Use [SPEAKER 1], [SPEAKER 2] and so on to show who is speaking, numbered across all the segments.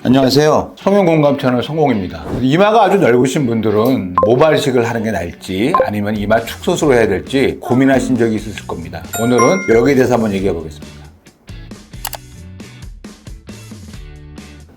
[SPEAKER 1] 안녕하세요. 성형공감 채널 성공입니다. 이마가 아주 넓으신 분들은 모발이식을 하는 게 나을지 아니면 이마 축소술을 해야 될지 고민하신 적이 있으실 겁니다. 오늘은 여기에 대해서 한번 얘기해 보겠습니다.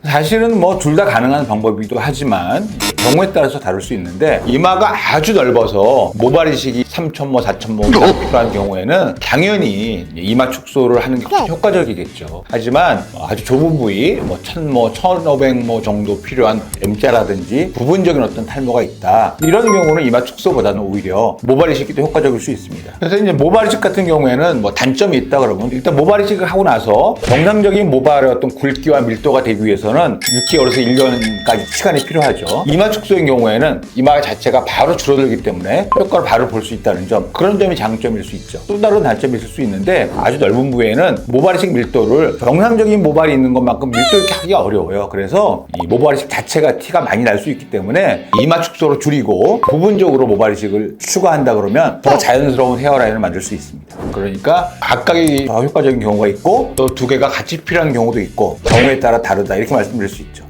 [SPEAKER 1] 사실은 뭐 둘 다 가능한 방법이기도 하지만 경우에 따라서 다를 수 있는데, 이마가 아주 넓어서 모발이식이 3,000모, 4,000모 필요한 경우에는 당연히 이마 축소를 하는 게 효과적이겠죠. 하지만 아주 좁은 부위, 1,000모, 1,500모 정도 필요한 M자라든지 부분적인 어떤 탈모가 있다, 이런 경우는 이마 축소보다는 오히려 모발이식이 더 효과적일 수 있습니다. 그래서 이제 모발이식 같은 경우에는 단점이 있다 그러면, 일단 모발이식을 하고 나서 정상적인 모발의 어떤 굵기와 밀도가 되기 위해서는 6개월에서 1년까지 시간이 필요하죠. 이마 축소인 경우에는 이마 자체가 바로 줄어들기 때문에 효과를 바로 볼 수 있다는 점, 그런 점이 장점일 수 있죠. 또 다른 단점이 있을 수 있는데, 아주 넓은 부위에는 모발이식 밀도를 정상적인 모발이 있는 것만큼 밀도 있게 하기가 어려워요. 그래서 이 모발이식 자체가 티가 많이 날 수 있기 때문에 이마 축소를 줄이고 부분적으로 모발이식을 추가한다 그러면 더 자연스러운 헤어라인을 만들 수 있습니다. 그러니까 각각이 더 효과적인 경우가 있고, 또 두 개가 같이 필요한 경우도 있고, 경우에 따라 다르다, 이렇게 말씀드릴 수 있죠.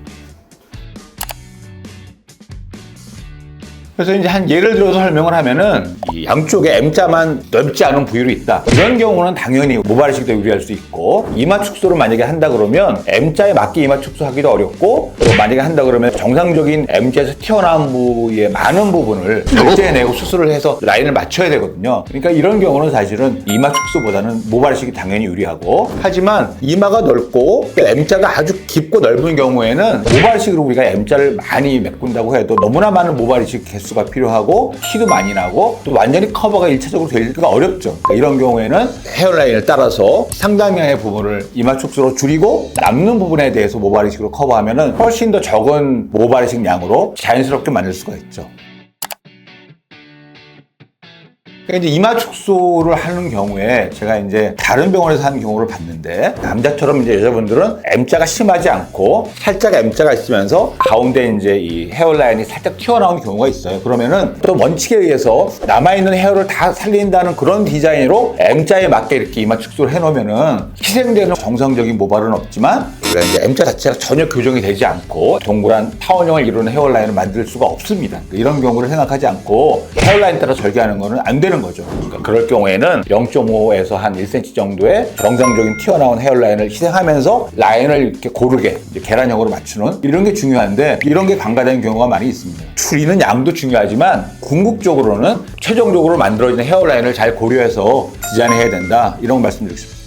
[SPEAKER 1] 그래서 이제 한 예를 들어서 설명을 하면은, 이 양쪽에 M자만 넓지 않은 부위로 있다, 이런 경우는 당연히 모발이식이 더 유리할 수 있고, 이마 축소를 만약에 한다 그러면 M자에 맞게 이마 축소하기도 어렵고, 또 만약에 한다 그러면 정상적인 M자에서 튀어나온 부위의 많은 부분을 절제해내고 수술을 해서 라인을 맞춰야 되거든요. 그러니까 이런 경우는 사실은 이마 축소보다는 모발이식이 당연히 유리하고, 하지만 이마가 넓고 M자가 아주 깊고 넓은 경우에는 모발이식으로 우리가 M자를 많이 메꾼다고 해도 너무나 많은 모발이식 개수가 필요하고, 티도 많이 나고, 또 완전히 커버가 일차적으로 되기가 어렵죠. 그러니까 이런 경우에는 헤어라인을 따라서 상당량의 부분을 이마 축소로 줄이고, 남는 부분에 대해서 모발이식으로 커버하면 훨씬 더 적은 모발이식 양으로 자연스럽게 만들 수가 있죠. 그러니까 이제 이마 축소를 하는 경우에 제가 이제 다른 병원에서 하는 경우를 봤는데, 남자처럼 이제 여자분들은 M자가 심하지 않고 살짝 M자가 있으면서 가운데 이제 이 헤어라인이 살짝 튀어나오는 경우가 있어요. 그러면은 또 원칙에 의해서 남아있는 헤어를 다 살린다는 그런 디자인으로 M자에 맞게 이렇게 이마 축소를 해놓으면은 희생되는 정상적인 모발은 없지만, 우리가 이제 M자 자체가 전혀 교정이 되지 않고 동그란 타원형을 이루는 헤어라인을 만들 수가 없습니다. 이런 경우를 생각하지 않고 헤어라인 따라 절개하는 거는 안 되는 거죠. 그러니까 그럴 경우에는 0.5에서 한 1cm 정도의 정상적인 튀어나온 헤어라인을 희생하면서 라인을 이렇게 고르게 이제 계란형으로 맞추는, 이런 게 중요한데, 이런 게 간과되는 경우가 많이 있습니다. 줄이는 양도 중요하지만 궁극적으로는 최종적으로 만들어지는 헤어라인을 잘 고려해서 디자인해야 된다, 이런 거 말씀드리겠습니다.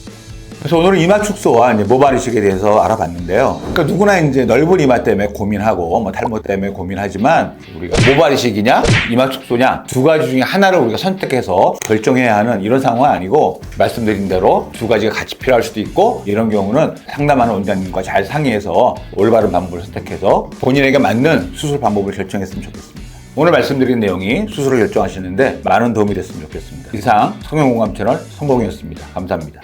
[SPEAKER 1] 그래서 오늘은 이마 축소와 이제 모발이식에 대해서 알아봤는데요. 그러니까 누구나 이제 넓은 이마 때문에 고민하고, 탈모 때문에 고민하지만, 우리가 모발이식이냐, 이마 축소냐, 두 가지 중에 하나를 우리가 선택해서 결정해야 하는 이런 상황은 아니고, 말씀드린 대로 두 가지가 같이 필요할 수도 있고, 이런 경우는 상담하는 원장님과 잘 상의해서 올바른 방법을 선택해서 본인에게 맞는 수술 방법을 결정했으면 좋겠습니다. 오늘 말씀드린 내용이 수술을 결정하시는데 많은 도움이 됐으면 좋겠습니다. 이상 성형공감 채널 성공이었습니다. 감사합니다.